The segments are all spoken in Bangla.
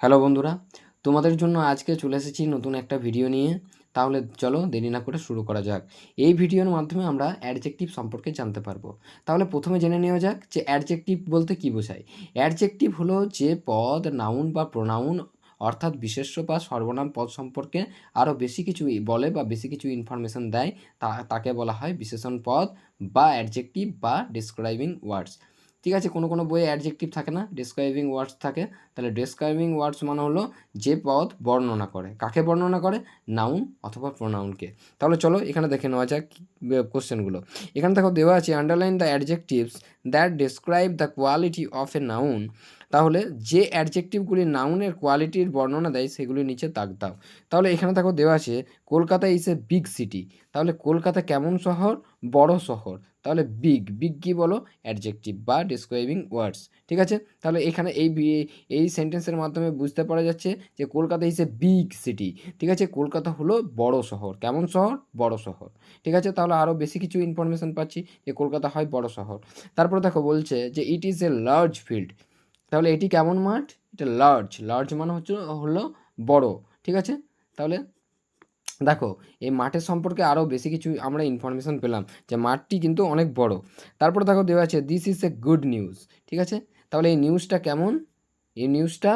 হ্যালো বন্ধুরা, তোমাদের জন্য আজকে চলে এসেছি নতুন একটা ভিডিও নিয়ে। তাহলে চলো দেরি না করে শুরু করা যাক। এই ভিডিওর মাধ্যমে আমরা অ্যাডজেক্টিভ সম্পর্কে জানতে পারবো। তাহলে প্রথমে জেনে নেওয়া যাক যে অ্যাডজেক্টিভ বলতে কী বোঝায়। অ্যাডজেক্টিভ হলো যে পদ, নাউন বা প্রোনাউন অর্থাৎ বিশেষ্য বা সর্বনাম পদ সম্পর্কে আরও বেশি কিছু বলে বা বেশি কিছু ইনফরমেশন দেয়, তাকে বলা হয় বিশেষণ পদ বা অ্যাডজেক্টিভ বা ডিসক্রাইবিং ওয়ার্ডস। ঠিক আছে, কোনো বইয়ে অ্যাডজেক্টিভ থাকে না, ডিসক্রাইবিং ওয়ার্ডস থাকে। তাহলে ডেসক্রাইবিং ওয়ার্ডস মানে হলো যে পদ বর্ণনা করে। কাকে বর্ণনা করে? নাউন অথবা প্রোনাউনকে। তাহলে চলো এখানে দেখে নেওয়া যাক কোশ্চেনগুলো। এখানে দেখো দেওয়া আছে underline the adjectives that describe the quality of a noun. তাহলে যে অ্যাডজেক্টিভগুলি নাউনের কোয়ালিটির বর্ণনা দেয় সেগুলি নিচে দাগ দাও। তাহলে এখানে দেখো দেওয়া আছে Kolkata is a big city. তাহলে কলকাতা কেমন শহর? বড় শহর। তাহলে বিগ কী বলো? অ্যাডজেক্টিভ বা ডেসক্রাইবিং ওয়ার্ডস। ঠিক আছে, তাহলে এখানে এই সেন্টেন্সের মাধ্যমে বুঝতে পারা যাচ্ছে যে Kolkata is a big city. ঠিক আছে, কলকাতা হলো বড় শহর। কেমন শহর? বড় শহর। ঠিক আছে, তাহলে আরও বেশি কিছু ইনফরমেশন পাচ্ছি যে কলকাতা হয় বড় শহর। তারপর দেখো বলছে যে it is a large field. তাহলে এটি কেমন মাঠ? এটা লার্জ মানে হলো বড়। ঠিক আছে, তাহলে দেখো এই মাঠের সম্পর্কে আরও বেশি কিছু আমরা ইনফরমেশন পেলাম যে মাঠটি কিন্তু অনেক বড়। তারপর দেখো দেওয়া আছে this is a good news. ঠিক আছে, তাহলে এই নিউজটা কেমন? এই নিউজটা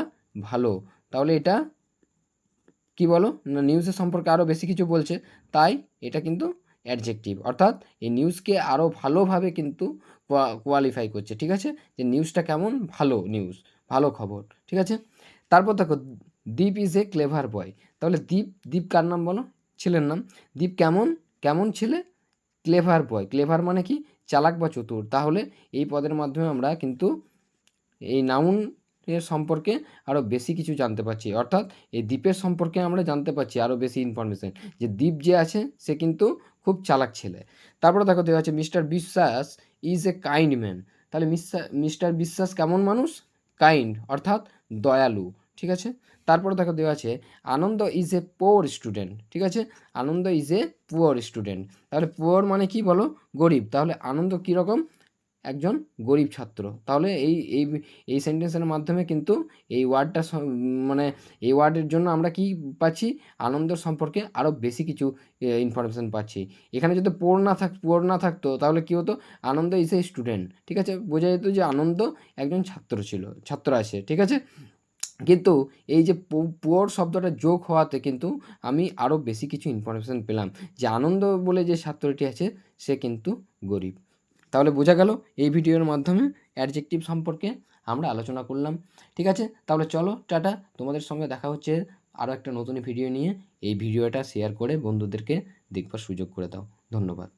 ভালো। তাহলে এটা কি বলো না, নিউজের সম্পর্কে আরও বেশি কিছু বলছে, তাই এটা কিন্তু অ্যাডজেক্টিভ। অর্থাৎ এই নিউজকে আরও ভালোভাবে কিন্তু কোয়ালিফাই করছে। ঠিক আছে, যে নিউজটা কেমন? ভালো নিউজ, ভালো খবর। ঠিক আছে, তারপর দেখো দীপ ইজ এ ক্লেভার বয়। তাহলে দীপ কার নাম বলো? ছেলের নাম। দীপ কেমন ছেলে? ক্লেভার বয়। ক্লেভার মানে কি? চালাক বা চতুর। তাহলে এই পদের মাধ্যমে আমরা কিন্তু এই নাউন এর সম্পর্কে আরও বেশি কিছু জানতে পারছি। অর্থাৎ এই দ্বীপের সম্পর্কে আমরা জানতে পারছি আরও বেশি ইনফরমেশন, যে দ্বীপ যে আছে সে কিন্তু খুব চালাক ছেলে। তারপরে দেখো দেওয়া আছে মিস্টার বিশ্বাস ইজ এ কাইন্ড ম্যান। তাহলে মিস্টার বিশ্বাস কেমন মানুষ? কাইন্ড অর্থাৎ দয়ালু। ঠিক আছে, তারপরে দেখো দেওয়া আছে আনন্দ ইজ এ পোর স্টুডেন্ট। ঠিক আছে, আনন্দ ইজ এ পুয়ার স্টুডেন্ট। তাহলে পুয়ার মানে কি বলো? গরিব। তাহলে আনন্দ কীরকম? একজন গরিব ছাত্র। তাহলে এই সেন্টেন্সের মাধ্যমে কিন্তু এই ওয়ার্ডটা মানে এই ওয়ার্ডের জন্য আমরা কি পাচ্ছি? আনন্দ সম্পর্কে আরও বেশি কিছু ইনফরমেশন পাচ্ছি। এখানে যদি পোর না থাকতো তাহলে কী হতো? আনন্দ ইজ এ স্টুডেন্ট। ঠিক আছে, বোঝা যেত যে আনন্দ একজন ছাত্র আছে। ঠিক আছে, কিন্তু এই যে পুয়ার শব্দটা যোগ হওয়াতে কিন্তু আমি আরও বেশি কিছু ইনফরমেশন পেলাম যে আনন্দ বলে যে ছাত্রটি আছে সে কিন্তু গরিব। তাহলে বোঝা গেল এই ভিডিওর মাধ্যমে অ্যাডজেক্টিভ সম্পর্কে আমরা আলোচনা করলাম। ঠিক আছে, তাহলে চলো টাটা, তোমাদের সঙ্গে দেখা হচ্ছে আরও একটা নতুন ভিডিও নিয়ে। এই ভিডিওটা শেয়ার করে বন্ধুদেরকে দেখবার সুযোগ করে দাও। ধন্যবাদ।